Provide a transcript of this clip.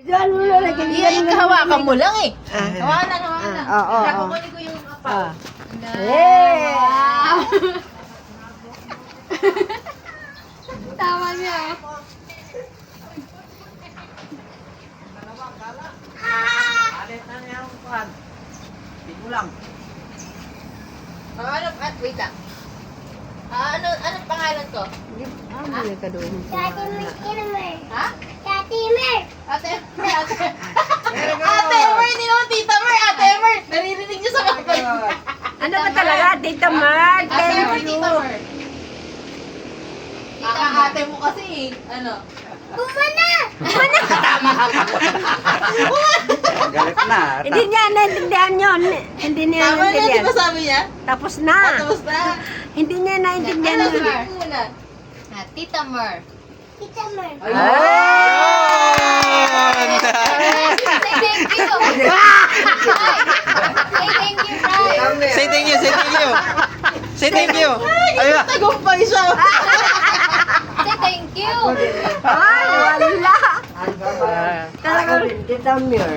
Diyan mo na lang. Hawakan mo lang eh. Hawakan lang. Oo. Kukunin ko yung apa. Yeah! Tama niya. Wait lang. Anong pangalan ko? Ano yung kadoon? Ate Mer. Ha? Ate Mer. Ate Mer, hindi naman Tita Mer, Ate Mer. Naririnig niyo sa mga Ano ba talaga, Tita Mark? Ate Mer, Thank you. Tita Mer. Ate mo kasi eh. Ano? Umana. Galit na. Hindi niya naintindihan yun. Hindi niya Tama na, di naintindihan. ba sabi niya? Tapos na. Tapos na. Hindi niya naintindihan Ano, yun. sabihin mo muna. Tita Mer. Tita Mer. Ayun! Say thank you. Say thank you, Fry. Say thank you, say thank you. Say thank you. Ayun. Tagumpay siya. Say thank you. Ay, wala. Talagang Tita Mir.